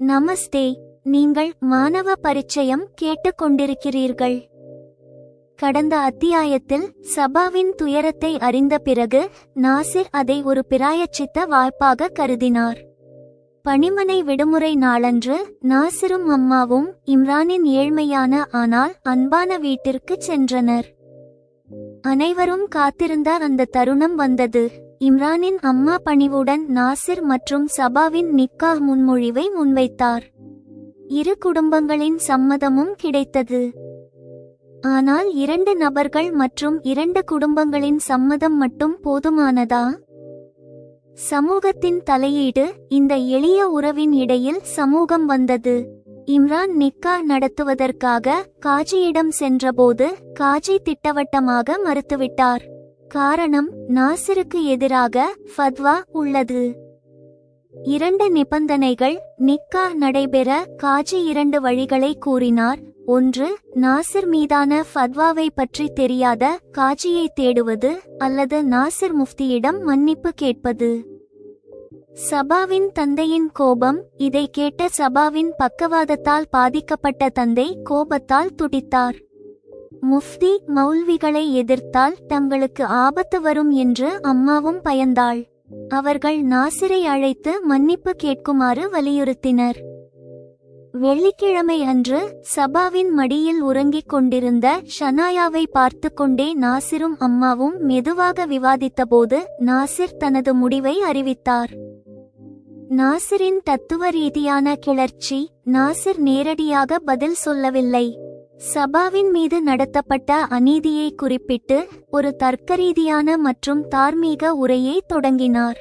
நமஸ்தே. நீங்கள் மாணவ பரிச்சயம் கேட்டுக்கொண்டிருக்கிறீர்கள். கடந்த அத்தியாயத்தில் சபாவின் துயரத்தை அறிந்த பிறகு நாசிர் அதை ஒரு பிராயச்சித்த வாய்ப்பாக கருதினார். பணிமனை விடுமுறை நாளன்று நாசிரும் அம்மாவும் இம்ரானின் ஏழ்மையான ஆனால் அன்பான வீட்டிற்கு சென்றனர். அனைவரும் காத்திருந்த அந்த தருணம் வந்தது. இம்ரானின் அம்மா பணிவுடன் நாசிர் மற்றும் சபாவின் நிக்காஹ் முன்மொழிவை முன்வைத்தார். இரு குடும்பங்களின் சம்மதமும் கிடைத்தது. ஆனால் 2 நபர்கள் மற்றும் 2 குடும்பங்களின் சம்மதம் மட்டும் போதுமானதா? சமூகத்தின் தலையீடு. இந்த எளிய உறவின் இடையில் சமூகம் வந்தது. இம்ரான் நிக்காஹ் நடத்துவதற்காக காஜியிடம் சென்றபோது காஜி திட்டவட்டமாக மறுத்துவிட்டார். காரணம், நாசிருக்கு எதிராக ஃபத்வா உள்ளது. 2 நிபந்தனைகள். நிக்காஹ் நடைபெற காஜி 2 வழிகளை கூறினார். 1. நாசிர் மீதான ஃபத்வாவை பற்றி தெரியாத காஜியை தேடுவது, அல்லது நாசிர் முஃப்தியிடம் மன்னிப்பு கேட்பது. சபாவின் தந்தையின் கோபம். இதை கேட்ட சபாவின் பக்கவாதத்தால் பாதிக்கப்பட்ட தந்தை கோபத்தால் துடித்தார். முஃப்தி மௌல்விகளை எதிர்த்தால் தங்களுக்கு ஆபத்து வரும் என்று அம்மாவும் பயந்தாள். அவர்கள் நாசிரை அழைத்து மன்னிப்பு கேட்குமாறு வலியுறுத்தினர். வெள்ளிக்கிழமை அன்று சபாவின் மடியில் உறங்கிக் கொண்டிருந்த ஷனாயாவை பார்த்து கொண்டே நாசிரும் அம்மாவும் மெதுவாக விவாதித்தபோது நாசிர் தனது முடிவை அறிவித்தார். நாசிரின் தத்துவ ரீதியான கிளர்ச்சி. நாசிர் நேரடியாக பதில் சொல்லவில்லை. சபாவின் மீது நடத்தப்பட்ட அநீதியை குறிப்பிட்டு ஒரு தர்க்கரீதியான மற்றும் தார்மீக உரையை தொடங்கினார்.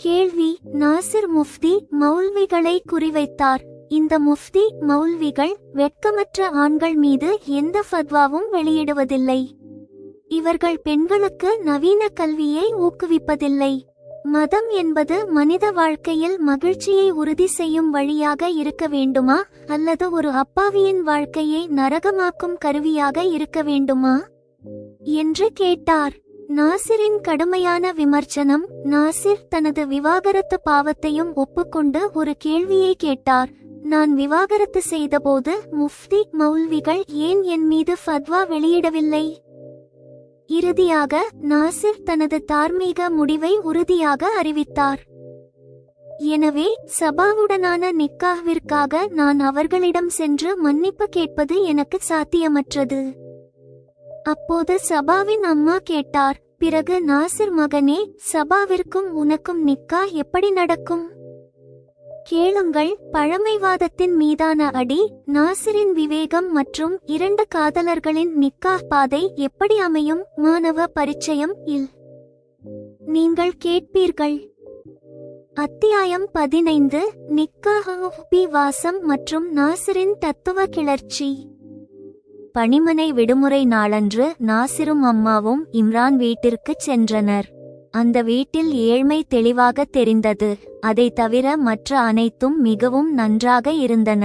கேள்வி: நாசிர் முஃப்தி மௌல்விகளை குறிவைத்தார். இந்த முஃப்தி மௌல்விகள் வெட்கமற்ற ஆண்கள் மீது எந்த ஃபத்வாவும் வெளியிடுவதில்லை. இவர்கள் பெண்களுக்கு நவீன கல்வியை ஊக்குவிப்பதில்லை. மதம் என்பது மனித வாழ்க்கையில் மகிழ்ச்சியை உறுதி செய்யும் வழியாக இருக்க வேண்டுமா, அல்லது ஒரு அப்பாவியின் வாழ்க்கையை நரகமாக்கும் கருவியாக இருக்க வேண்டுமா என்று கேட்டார். நாசிரின் கடுமையான விமர்சனம். நாசிர் தனது விவாகரத்து பாவத்தையும் ஒப்புக்கொண்டு ஒரு கேள்வியை கேட்டார். நான் விவாகரத்து செய்தபோது முஃப்தி மௌல்விகள் ஏன் என் மீது ஃபத்வா வெளியிடவில்லை? இறுதியாக நாசிர் தனது தார்மீக முடிவை உறுதியாக அறிவித்தார். எனவே சபாவுடனான நிக்காஹ்விற்காக நான் அவர்களிடம் சென்று மன்னிப்பு கேட்பது எனக்கு சாத்தியமற்றது. அப்போது சபாவின் அம்மா கேட்டார், பிறகு நாசிர் மகனே, சபாவிற்கும் உனக்கும் நிக்காஹ் எப்படி நடக்கும்? கேளுங்கள். பழமைவாதத்தின் மீதான அடி. நாசிரின் விவேகம் மற்றும் 2 காதலர்களின் நிக்காஹ் பாதை எப்படி அமையும்? மாணவ பரிச்சயம் இல் நீங்கள் கேட்பீர்கள். அத்தியாயம் 15. நிக்காஹ் வாசம் மற்றும் நாசிரின் தத்துவ கிளர்ச்சி. பணிமனை விடுமுறை நாளன்று நாசிரும் அம்மாவும் இம்ரான் வீட்டிற்குச் சென்றனர். அந்த வீட்டில் ஏழ்மை தெளிவாக தெரிந்தது. அதை தவிர மற்ற அனைத்தும் மிகவும் நன்றாக இருந்தன.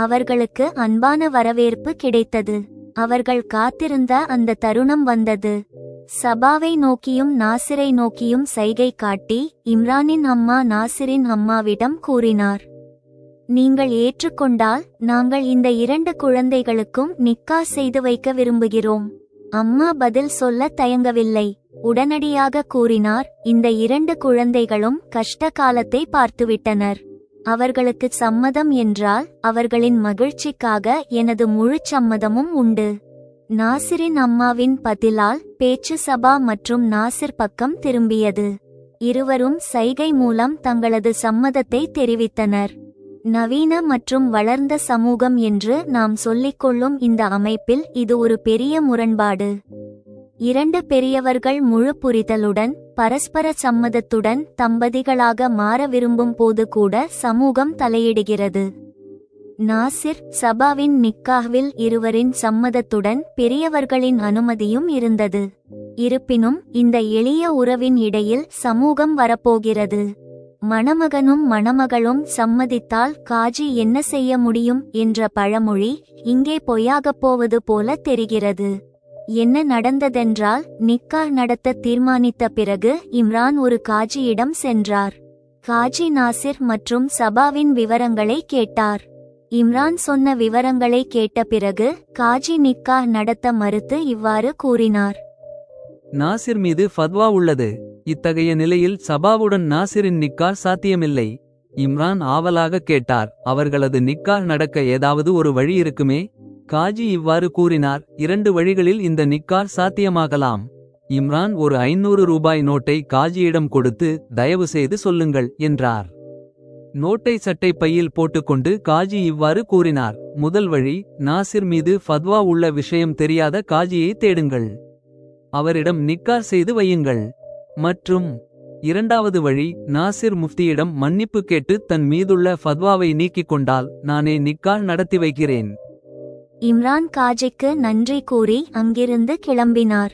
அவர்களுக்கு அன்பான வரவேற்பு கிடைத்தது. அவர்கள் காத்திருந்த அந்த தருணம் வந்தது. சபாவை நோக்கியும் நாசிரை நோக்கியும் சைகை காட்டி இம்ரானின் அம்மா நாசிரின் அம்மாவிடம் கூறினார், நீங்கள் ஏற்றுக்கொண்டால் நாங்கள் இந்த 2 குழந்தைகளுக்கும் நிக்காஹ் செய்து வைக்க விரும்புகிறோம். அம்மா பதில் சொல்ல தயங்கவில்லை. உடனடியாக கூறினார், இந்த 2 குழந்தைகளும் கஷ்ட காலத்தை பார்த்துவிட்டனர். அவர்களுக்கு சம்மதம் என்றால் அவர்களின் மகிழ்ச்சிக்காக எனது முழு சம்மதமும் உண்டு. நாசிரின் அம்மாவின் பதிலால் பேச்சு சபா மற்றும் நாசிர் பக்கம் திரும்பியது. இருவரும் சைகை மூலம் தங்களது சம்மதத்தை தெரிவித்தனர். நவீன மற்றும் வளர்ந்த சமூகம் என்று நாம் சொல்லிக்கொள்ளும் இந்த அமைப்பில் இது ஒரு பெரிய முரண்பாடு. 2 பெரியவர்கள் முழு புரிதலுடன் பரஸ்பர சம்மதத்துடன் தம்பதிகளாக மாற விரும்பும் போது கூட சமூகம் தலையிடுகிறது. நாசிர் சபாவின் நிக்காஹ்வில் இருவரின் சம்மதத்துடன் பெரியவர்களின் அனுமதியும் இருந்தது. இருப்பினும் இந்த எளிய உறவின் இடையில் சமூகம் வரப்போகிறது. மணமகனும் மணமகளும் சம்மதித்தால் காஜி என்ன செய்ய முடியும் என்ற பழமொழி இங்கே பொய்யாகப் போவது போல தெரிகிறது. என்ன நடந்ததென்றால், நிக்காஹ் நடத்த தீர்மானித்த பிறகு இம்ரான் ஒரு காஜியிடம் சென்றார். காஜி நாசிர் மற்றும் சபாவின் விவரங்களை கேட்டார். இம்ரான் சொன்ன விவரங்களை கேட்ட பிறகு காஜி நிக்காஹ் நடத்த மறுத்து இவ்வாறு கூறினார். நாசிர் மீது ஃபத்வா உள்ளது. இத்தகைய நிலையில் சபாவுடன் நாசிரின் நிக்காஹ் சாத்தியமில்லை. இம்ரான் ஆவலாக கேட்டார், அவர்களது நிக்காஹ் நடக்க ஏதாவது ஒரு வழி இருக்குமே? காஜி இவ்வாறு கூறினார், 2 வழிகளில் இந்த நிக்காஹ் சாத்தியமாகலாம். இம்ரான் ஒரு 500 ரூபாய் நோட்டை காஜியிடம் கொடுத்து, தயவு செய்து சொல்லுங்கள் என்றார். நோட்டை சட்டை பையில் போட்டுக்கொண்டு காஜி இவ்வாறு கூறினார், முதல் வழி, நாசிர் மீது ஃபத்வா உள்ள விஷயம் தெரியாத காஜியை தேடுங்கள். அவரிடம் நிக்காஹ் செய்து வையுங்கள். மற்றும் 2வது வழி, நாசிர் முஃப்தியிடம் மன்னிப்பு கேட்டு தன் மீதுள்ள ஃபத்வாவை நீக்கிக் கொண்டால் நானே நிக்காஹ் நடத்தி வைக்கிறேன். இம்ரான் காஜிக்கு நன்றி கூறி அங்கிருந்து கிளம்பினார்.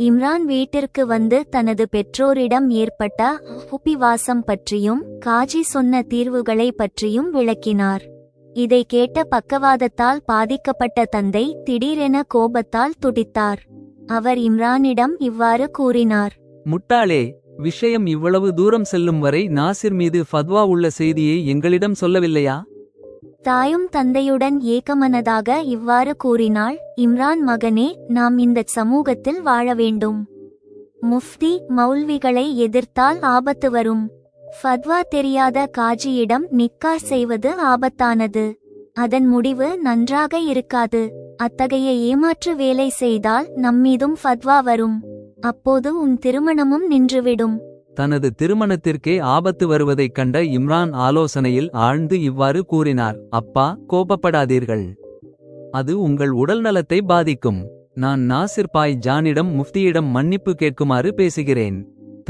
இம்ரான் வீட்டிற்கு வந்து தனது பெற்றோரிடம் ஏற்பட்ட உபிவாசம் பற்றியும் காஜி சொன்ன தீர்வுகளை பற்றியும் விளக்கினார். இதை கேட்ட பக்கவாதத்தால் பாதிக்கப்பட்ட தந்தை திடீரென கோபத்தால் துடித்தார். அவர் இம்ரானிடம் இவ்வாறு கூறினார், முட்டாளே, விஷயம் இவ்வளவு தூரம் செல்லும் வரை நாசிர் மீது ஃபத்வா உள்ள செய்தியை எங்களிடம் சொல்லவில்லையா? தாயும் தந்தையுடன் ஏகமனதாக இவ்வாறு கூறினாள், இம்ரான் மகனே, நாம் இந்த சமூகத்தில் வாழ வேண்டும். முஃப்தி மௌல்விகளை எதிர்த்தால் ஆபத்து வரும். ஃபத்வா தெரியாத காஜியிடம் நிக்காஹ் செய்வது ஆபத்தானது. அதன் முடிவு நன்றாக இருக்காது. அத்தகைய ஏமாற்று வேலை செய்தால் நம்மீதும் ஃபத்வா வரும். அப்போது உன் திருமணமும் நின்றுவிடும். தனது திருமணத்திற்கே ஆபத்து வருவதைக் கண்ட இம்ரான் ஆலோசனையில் ஆழ்ந்து இவ்வாறு கூறினார், அப்பா, கோபப்படாதீர்கள். அது உங்கள் உடல் நலத்தை பாதிக்கும். நான் நாசிர் பாய் ஜானிடம் முஃப்தியிடம் மன்னிப்பு கேட்குமாறு பேசுகிறேன்.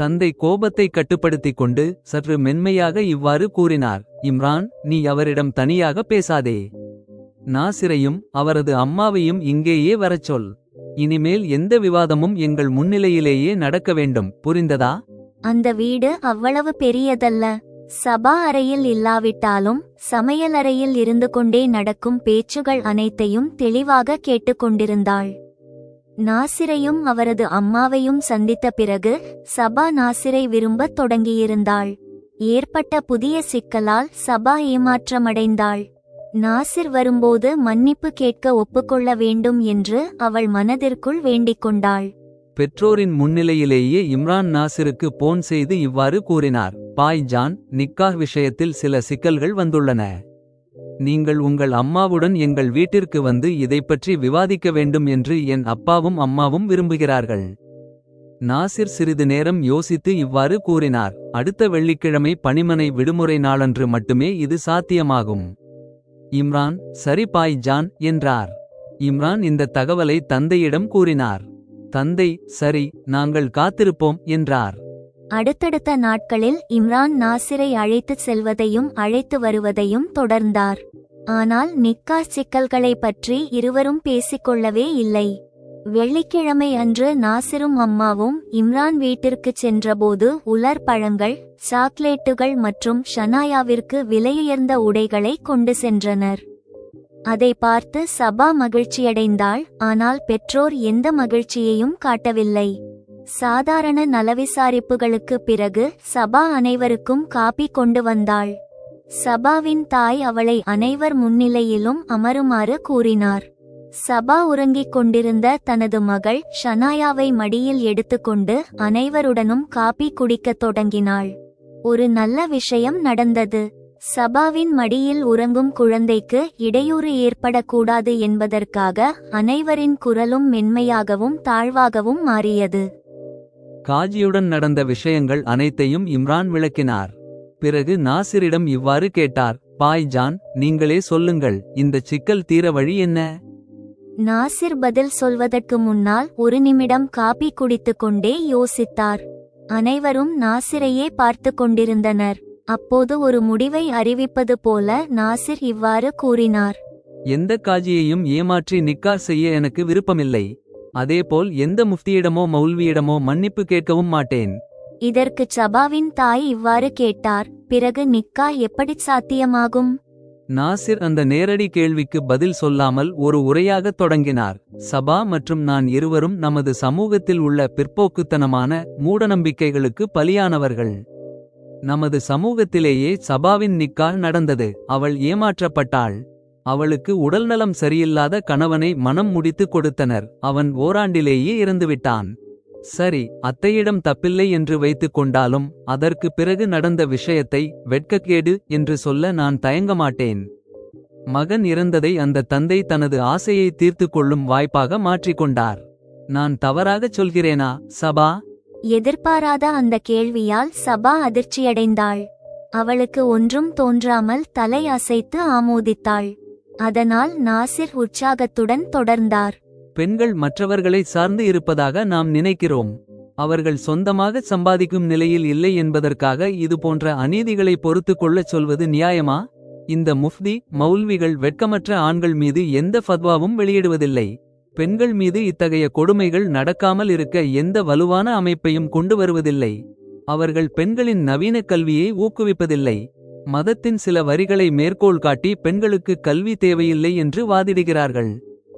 தந்தை கோபத்தை கட்டுப்படுத்திக் கொண்டு சற்று மென்மையாக இவ்வாறு கூறினார், இம்ரான், நீ அவரிடம் தனியாக பேசாதே. நாசிரையும் அவரது அம்மாவையும் இங்கேயே வரச் சொல். இனிமேல் எந்த விவாதமும் எங்கள் முன்னிலையிலேயே நடக்க வேண்டும், புரிந்ததா? அந்த வீடு அவ்வளவு பெரியதல்ல. சபா அறையில் இல்லாவிட்டாலும் சமையலறையில் இருந்து கொண்டே நடக்கும் பேச்சுகள் அனைத்தையும் தெளிவாக கேட்டுக்கொண்டிருந்தாள். நாசிரையும் அவரது அம்மாவையும் சந்தித்த பிறகு சபா நாசிரை விரும்பத் தொடங்கியிருந்தாள். ஏற்பட்ட புதிய சிக்கலால் சபா ஏமாற்றமடைந்தாள். நாசிர் வரும்போது மன்னிப்பு கேட்க ஒப்புக்கொள்ள வேண்டும் என்று அவள் மனதிற்குள் வேண்டிக் கொண்டாள். பெற்றோரின் முன்னிலையிலேயே இம்ரான் நாசிருக்கு போன் செய்து இவ்வாறு கூறினார், பாய் ஜான், நிக்காஹ் விஷயத்தில் சில சிக்கல்கள் வந்துள்ளன. நீங்கள் உங்கள் அம்மாவுடன் எங்கள் வீட்டிற்கு வந்து இதைப்பற்றி விவாதிக்க வேண்டும் என்று என் அப்பாவும் அம்மாவும் விரும்புகிறார்கள். நாசிர் சிறிது நேரம் யோசித்து இவ்வாறு கூறினார், அடுத்த வெள்ளிக்கிழமை பணிமனை விடுமுறை நாளன்று மட்டுமே இது சாத்தியமாகும். இம்ரான், சரி பாய் ஜான் என்றார். இம்ரான் இந்த தகவலை தந்தையிடம் கூறினார். தந்தை, சரி, நாங்கள் காத்திருப்போம் என்றார். அடுத்தடுத்த நாட்களில் இம்ரான் நாசிரை அழைத்துச் செல்வதையும் அழைத்து வருவதையும் தொடர்ந்தார். ஆனால் நிக்காஹ் சிக்கல்களை பற்றி இருவரும் பேசிக்கொள்ளவே இல்லை. வெள்ளிக்கிழமை அன்று நாசிரும் அம்மாவும் இம்ரான் வீட்டிற்குச் சென்றபோது உலர் பழங்கள், சாக்லேட்டுகள் மற்றும் ஷனாயாவிற்கு விலையுயர்ந்த உடைகளை கொண்டு சென்றனர். அதை பார்த்து சபா மகிழ்ச்சியடைந்தாள். ஆனால் பெற்றோர் எந்த மகிழ்ச்சியையும் காட்டவில்லை. சாதாரண நலவிசாரிப்புகளுக்கு பிறகு சபா அனைவருக்கும் காபி கொண்டு வந்தாள். சபாவின் தாய் அவளை அனைவர் முன்னிலையிலும் அமருமாறு கூறினார். சபா உறங்கிக் கொண்டிருந்த தனது மகள் ஷனாயாவை மடியில் எடுத்துக்கொண்டு அனைவருடனும் காபி குடிக்கத் தொடங்கினாள். ஒரு நல்ல விஷயம் நடந்தது. சபாவின் மடியில் உறங்கும் குழந்தைக்கு இடையூறு ஏற்படக்கூடாது என்பதற்காக அனைவரின் குரலும் மென்மையாகவும் தாழ்வாகவும் மாறியது. காஜியுடன் நடந்த விஷயங்கள் அனைத்தையும் இம்ரான் விளக்கினார். பிறகு நாசிரிடம் இவ்வாறு கேட்டார், பாய் ஜான், நீங்களே சொல்லுங்கள், இந்த சிக்கல் தீர வழி என்ன? நாசிர் பதில் சொல்வதற்கு முன்னால் ஒரு நிமிடம் காபி குடித்துக் கொண்டே யோசித்தார். அனைவரும் நாசிரையே பார்த்து கொண்டிருந்தனர். அப்போது ஒரு முடிவை அறிவிப்பது போல நாசிர் இவ்வாறு கூறினார். எந்த காஜியையும் ஏமாற்றி நிக்காஹ் செய்ய எனக்கு விருப்பமில்லை. அதேபோல் எந்த முஃப்தியிடமோ மௌல்வியிடமோ மன்னிப்பு கேட்கவும் மாட்டேன். இதற்கு சபாவின் தாய் இவ்வாறு கேட்டார், பிறகு நிக்காஹ் எப்படி சாத்தியமாகும்? நாசிர் அந்த நேரடி கேள்விக்கு பதில் சொல்லாமல் ஒரு உரையாகத் தொடங்கினார். சபா மற்றும் நான் இருவரும் நமது சமூகத்தில் உள்ள பிற்போக்குத்தனமான மூடநம்பிக்கைகளுக்கு பலியானவர்கள். நமது சமூகத்திலேயே சபாவின் நிக்காஹ் நடந்தது. அவள் ஏமாற்றப்பட்டாள். அவளுக்கு உடல்நலம் சரியில்லாத கணவனை மனம் முடித்து கொடுத்தனர். அவன் ஓராண்டிலேயே இறந்துவிட்டான். சரி, அத்தையிடம் தப்பில்லை என்று வைத்துக் கொண்டாலும் அதற்கு பிறகு நடந்த விஷயத்தை வெட்கக்கேடு என்று சொல்ல நான் தயங்க மாட்டேன். மகன் இறந்ததை அந்த தந்தை தனது ஆசையை தீர்த்து கொள்ளும் வாய்ப்பாக மாற்றிக்கொண்டார். நான் தவறாகச் சொல்கிறேனா சபா? எதிர்பாராத அந்த கேள்வியால் சபா அதிர்ச்சியடைந்தாள். அவளுக்கு ஒன்றும் தோன்றாமல் தலை அசைத்து ஆமோதித்தாள். அதனால் நாசிர் உற்சாகத்துடன் தொடர்ந்தார். பெண்கள் மற்றவர்களை சார்ந்து இருப்பதாக நாம் நினைக்கிறோம். அவர்கள் சொந்தமாக சம்பாதிக்கும் நிலையில் இல்லை என்பதற்காக இதுபோன்ற அநீதிகளை பொறுத்து கொள்ளச் சொல்வது நியாயமா? இந்த முஃப்தி மௌல்விகள் வெட்கமற்ற ஆண்கள் மீது எந்த ஃபத்வாவும் வெளியிடுவதில்லை. பெண்கள் மீது இத்தகைய கொடுமைகள் நடக்காமல் இருக்க எந்த வலுவான அமைப்பையும் கொண்டு வருவதில்லை. அவர்கள் பெண்களின் நவீன கல்வியை ஊக்குவிப்பதில்லை. மதத்தின் சில வரிகளை மேற்கோள் காட்டி பெண்களுக்கு கல்வி தேவையில்லை என்று வாதிடுகிறார்கள்.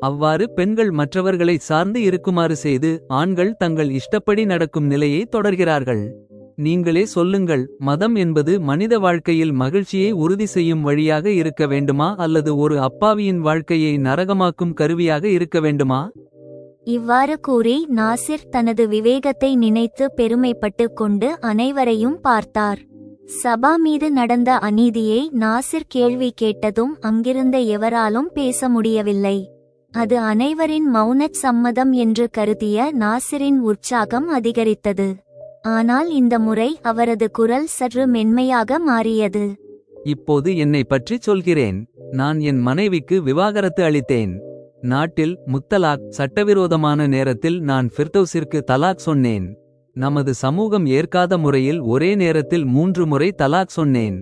அவ்வாறு பெண்கள் மற்றவர்களை சார்ந்து இருக்குமாறு செய்து ஆண்கள் தங்கள் இஷ்டப்படி நடக்கும் நிலையை தொடர்கிறார்கள். நீங்களே சொல்லுங்கள், மதம் என்பது மனித வாழ்க்கையில் மகிழ்ச்சியை உறுதி செய்யும் வழியாக இருக்க வேண்டுமா அல்லது ஒரு அப்பாவியின் வாழ்க்கையை நரகமாக்கும் கருவியாக இருக்க வேண்டுமா? இவ்வாறு கூறி நாசிர் தனது விவேகத்தை நினைத்து பெருமைப்பட்டு கொண்டு அனைவரையும் பார்த்தார். சபா மீது நடந்த அநீதியை நாசிர் கேள்வி கேட்டதும் அங்கிருந்த எவராலும் பேச முடியவில்லை. அது அனைவரின் மௌனச் சம்மதம் என்று கருதிய நாசிரின் உற்சாகம் அதிகரித்தது. ஆனால் இந்த முறை அவரது குரல் சற்று மென்மையாக மாறியது. இப்போது என்னை பற்றி சொல்கிறேன். நான் என் மனைவிக்கு விவாகரத்து அளித்தேன். நாட்டில் முத்தலாக் சட்டவிரோதமான நேரத்தில் நான் ஃபிர்தௌஸிற்கு தலாக் சொன்னேன். நமது சமூகம் ஏற்காத முறையில் ஒரே நேரத்தில் 3 முறை தலாக் சொன்னேன்.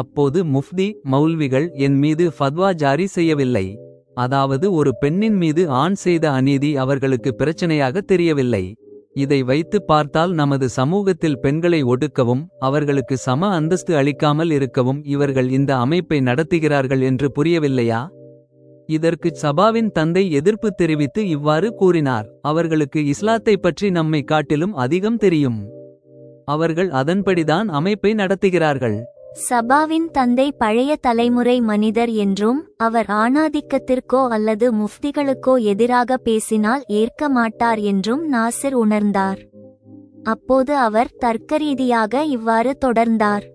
அப்போது முஃப்தி மௌல்விகள் என் மீது ஃபத்வா ஜாரி செய்யவில்லை. அதாவது ஒரு பெண்ணின் மீது ஆண் செய்த அநீதி அவர்களுக்கு பிரச்சனையாக தெரியவில்லை. இதை வைத்து பார்த்தால் நமது சமூகத்தில் பெண்களை ஒடுக்கவும் அவர்களுக்கு சம அந்தஸ்து அளிக்காமல் இருக்கவும் இவர்கள் இந்த அமைப்பை நடத்துகிறார்கள் என்று புரியவில்லையா? இதற்கு சபாவின் தந்தை எதிர்ப்பு தெரிவித்து இவ்வாறு கூறினார். அவர்களுக்கு இஸ்லாத்தை பற்றி நம்மை காட்டிலும் அதிகம் தெரியும். அவர்கள் அதன்படிதான் அமைப்பை நடத்துகிறார்கள். சபாவின் தந்தை பழைய தலைமுறை மனிதர் என்றும் அவர் ஆணாதிக்கத்திற்கோ அல்லது முஃப்திகளுக்கோ எதிராக பேசினால் ஏற்க மாட்டார் என்றும் நாசிர் உணர்ந்தார். அப்போது அவர் தர்க்கரீதியாக இவ்வாறு தொடர்ந்தார்.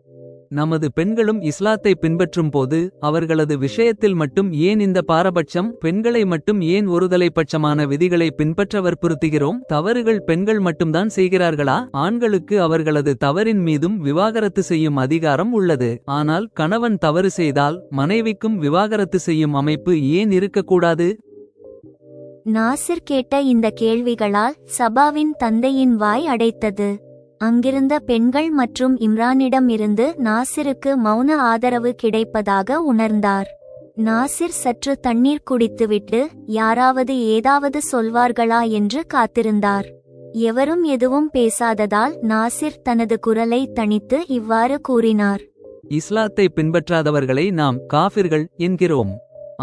நமது பெண்களும் இஸ்லாத்தை பின்பற்றும் போது அவர்களது விஷயத்தில் மட்டும் ஏன் இந்த பாரபட்சம்? பெண்களை மட்டும் ஏன் ஒருதலைப்பட்சமான விதிகளை பின்பற்ற வற்புறுத்துகிறோம்? தவறுகள் பெண்கள் மட்டும்தான் செய்கிறார்களா? ஆண்களுக்கு அவர்களது தவறின் மீதும் விவாகரத்து செய்யும் அதிகாரம் உள்ளது. ஆனால் கணவன் தவறு செய்தால் மனைவிக்கும் விவாகரத்து செய்யும் அமைப்பு ஏன் இருக்கக்கூடாது? நாசிர் கேட்ட இந்த கேள்விகளால் சபாவின் தந்தையின் வாய் அடைத்தது. அங்கிருந்த பெண்கள் மற்றும் இம்ரானிடம் இருந்து நாசிருக்கு மௌன ஆதரவு கிடைப்பதாக உணர்ந்தார். நாசிர் சற்று தண்ணீர் குடித்துவிட்டு யாராவது ஏதாவது சொல்வார்களா என்று காத்திருந்தார். எவரும் எதுவும் பேசாததால் நாசிர் தனது குரலை தணித்து இவ்வாறு கூறினார். இஸ்லாத்தை பின்பற்றாதவர்களை நாம் காஃபிர்கள் என்கிறோம்.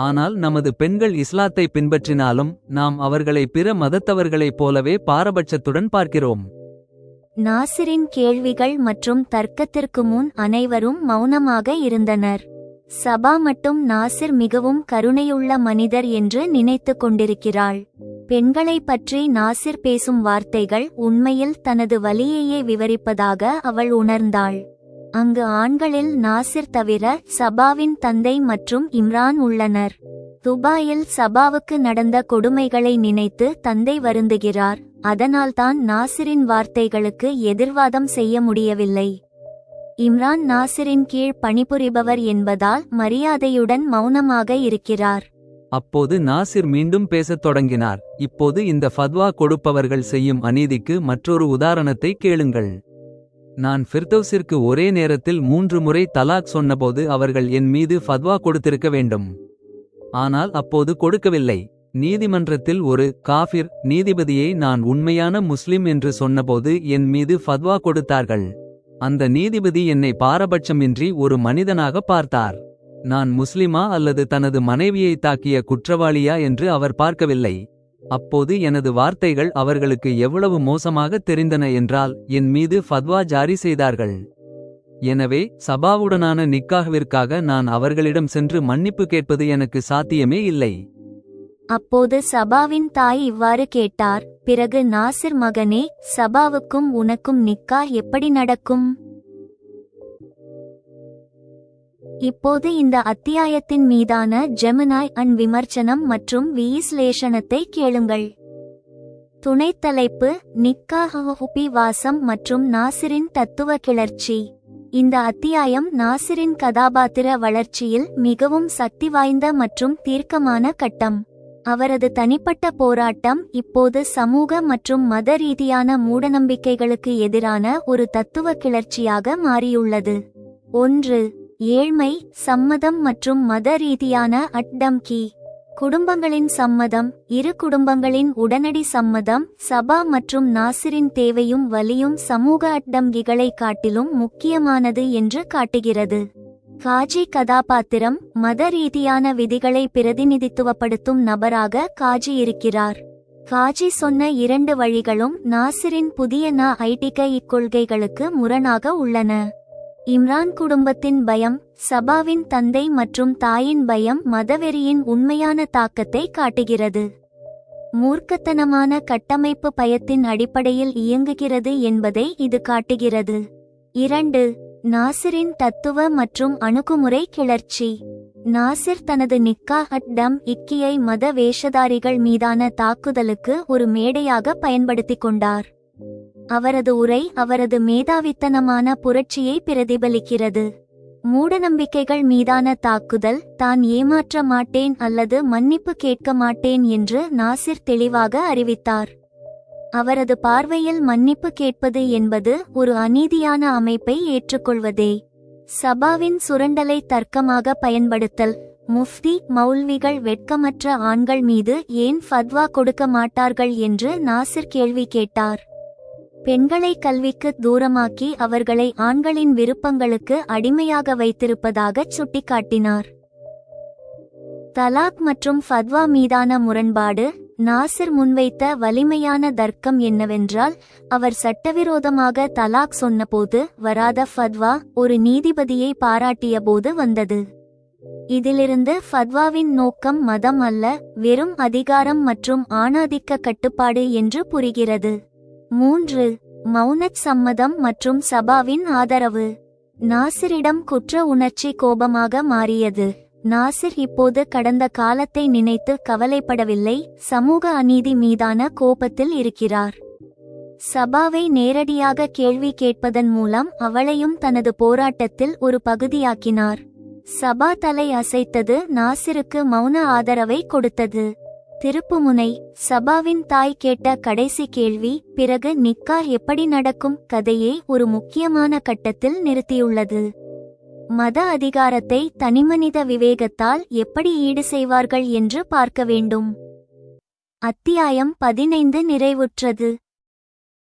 ஆனால் நமது பெண்கள் இஸ்லாத்தை பின்பற்றினாலும் நாம் அவர்களை பிற மதத்தவர்களைப் போலவே பாரபட்சத்துடன் பார்க்கிறோம். நாசிரின் கேள்விகள் மற்றும் தர்க்கத்திற்கு முன் அனைவரும் மௌனமாக இருந்தனர். சபா மட்டும் நாசிர் மிகவும் கருணையுள்ள மனிதர் என்று நினைத்து கொண்டிருக்கிறாள். பெண்களை பற்றி நாசிர் பேசும் வார்த்தைகள் உண்மையில் தனது வலியையே விவரிப்பதாக அவள் உணர்ந்தாள். அங்கு ஆண்களில் நாசிர் தவிர சபாவின் தந்தை மற்றும் இம்ரான் உள்ளனர். துபாயில் சபாவுக்கு நடந்த கொடுமைகளை நினைத்து தந்தை வருந்துகிறார். அதனால்தான் நாசிரின் வார்த்தைகளுக்கு எதிர்வாதம் செய்ய முடியவில்லை. இம்ரான் நாசிரின் கீழ் பணிபுரிபவர் என்பதால் மரியாதையுடன் மௌனமாக இருக்கிறார். அப்போது நாசிர் மீண்டும் பேசத் தொடங்கினார். இப்போது இந்த ஃபத்வா கொடுப்பவர்கள் செய்யும் அநீதிக்கு மற்றொரு உதாரணத்தை கேளுங்கள். நான் ஃபிர்தௌஸிற்கு ஒரே நேரத்தில் 3 முறை தலாக் சொன்னபோது அவர்கள் என் மீது ஃபத்வா கொடுத்திருக்க வேண்டும். ஆனால் அப்போது கொடுக்கவில்லை. நீதிமன்றத்தில் ஒரு காஃபிர் நீதிபதியை நான் உண்மையான முஸ்லிம் என்று சொன்னபோது என் மீது ஃபத்வா கொடுத்தார்கள். அந்த நீதிபதி என்னை பாரபட்சமின்றி ஒரு மனிதனாக பார்த்தார். நான் முஸ்லிமா அல்லது தனது மனைவியை தாக்கிய குற்றவாளியா என்று அவர் பார்க்கவில்லை. அப்போது எனது வார்த்தைகள் அவர்களுக்கு எவ்வளவு மோசமாக தெரிந்தன என்றால் என் மீது ஃபத்வா ஜாரி செய்தார்கள். எனவே சபாவுடனான நிக்காஹ்விற்காக நான் அவர்களிடம் சென்று மன்னிப்பு கேட்பது எனக்கு சாத்தியமே இல்லை. அப்போது சபாவின் தாய் இவ்வாறு கேட்டார். பிறகு நாசிர் மகனே, சபாவுக்கும் உனக்கும் நிக்காஹ் எப்படி நடக்கும்? இப்போது இந்த அத்தியாயத்தின் மீதான ஜெமினாய் அண்ட் விமர்சனம் மற்றும் விஸ்லேஷணத்தை கேளுங்கள். துணைத்தலைப்பு: நிக்காஹ் வாசம் மற்றும் நாசிரின் தத்துவ கிளர்ச்சி. இந்த அத்தியாயம் நாசிரின் கதாபாத்திர வளர்ச்சியில் மிகவும் சக்தி வாய்ந்த மற்றும் தீர்க்கமான கட்டம். அவரது தனிப்பட்ட போராட்டம் இப்போது சமூக மற்றும் மத ரீதியான மூடநம்பிக்கைகளுக்கு எதிரான ஒரு தத்துவ கிளர்ச்சியாக மாறியுள்ளது. 1. ஏழ்மை, சம்மதம் மற்றும் மத ரீதியான அட்டம்கி. குடும்பங்களின் சம்மதம். இரு குடும்பங்களின் உடனடி சம்மதம் சபா மற்றும் நாசிரின் தேவையும் வலியும் சமூக அட்டம்கிகளை காட்டிலும் முக்கியமானது என்று காட்டுகிறது. காஜி கதாபாத்திரம் மத ரீதியான விதிகளை பிரதிநிதித்துவப்படுத்தும் நபராக காஜி இருக்கிறார். காஜி சொன்ன 2 வழிகளும் நாசிரின் புதிய ஐடிக இக்கொள்கைகளுக்கு முரணாக உள்ளன. இம்ரான் குடும்பத்தின் பயம், சபாவின் தந்தை மற்றும் தாயின் பயம் மதவெறியின் உண்மையான தாக்கத்தை காட்டுகிறது. மூர்க்கத்தனமான கட்டமைப்பு பயத்தின் அடிப்படையில் இயங்குகிறது என்பதை இது காட்டுகிறது. 2. நாசிரின் தத்துவ மற்றும் அணுகுமுறை கிளர்ச்சி. நாசிர் தனது நிக்காஹ் அட்-டம் இக்கியை மத வேஷதாரிகள் மீதான தாக்குதலுக்கு ஒரு மேடையாக பயன்படுத்திக் கொண்டார். அவரது உரை அவரது மேதாவித்தனமான புரட்சியை பிரதிபலிக்கிறது. மூடநம்பிக்கைகள் மீதான தாக்குதல்: தான் ஏமாற்ற மாட்டேன் அல்லது மன்னிப்பு கேட்க மாட்டேன் என்று நாசிர் தெளிவாக அறிவித்தார். அவரது பார்வையில் மன்னிப்பு கேட்பது என்பது ஒரு அநீதியான அமைப்பை ஏற்றுக்கொள்வதே. சபாவின் சுரண்டலை தர்க்கமாக பயன்படுத்தல்: முஃப்தி மௌல்விகள் வெட்கமற்ற ஆண்கள் மீது ஏன் ஃபத்வா கொடுக்க மாட்டார்கள் என்று நாசிர் கேள்வி கேட்டார். பெண்களை கல்விக்கு தூரமாக்கி அவர்களை ஆண்களின் விருப்பங்களுக்கு அடிமையாக வைத்திருப்பதாகச் சுட்டிக்காட்டினார். தலாக் மற்றும் ஃபத்வா மீதான முரண்பாடு: நாசிர் முன்வைத்த வலிமையான தர்க்கம் என்னவென்றால், அவர் சட்டவிரோதமாக தலாக் சொன்னபோது வராத ஃபத்வா ஒரு நீதிபதியை பாராட்டியபோது வந்தது. இதிலிருந்து ஃபத்வாவின் நோக்கம் மதம் அல்ல, வெறும் அதிகாரம் மற்றும் ஆணாதிக்க கட்டுப்பாடு என்று புரிகிறது. 3. மௌனச் சம்மதம் மற்றும் சபாவின் ஆதரவு. நாசிரிடம் குற்ற உணர்ச்சி கோபமாக மாறியது. நாசிர் இப்போது கடந்த காலத்தை நினைத்து கவலைப்படவில்லை, சமூக அநீதி மீதான கோபத்தில் இருக்கிறார். சபாவை நேரடியாக கேள்வி கேட்பதன் மூலம் அவளையும் தனது போராட்டத்தில் ஒரு பகுதியாக்கினார். சபா தலை அசைத்தது நாசிருக்கு மௌன ஆதரவை கொடுத்தது. திருப்புமுனை: சபாவின் தாய் கேட்ட கடைசி கேள்வி பிறகு நிக்காஹ் எப்படி நடக்கும் கதையை ஒரு முக்கியமான கட்டத்தில் நிறுத்தியுள்ளது. மத அதிகாரத்தை தனிமனித விவேகத்தால் எப்படி ஈடு செய்வார்கள் என்று பார்க்க வேண்டும். அத்தியாயம் 15 நிறைவுற்றது.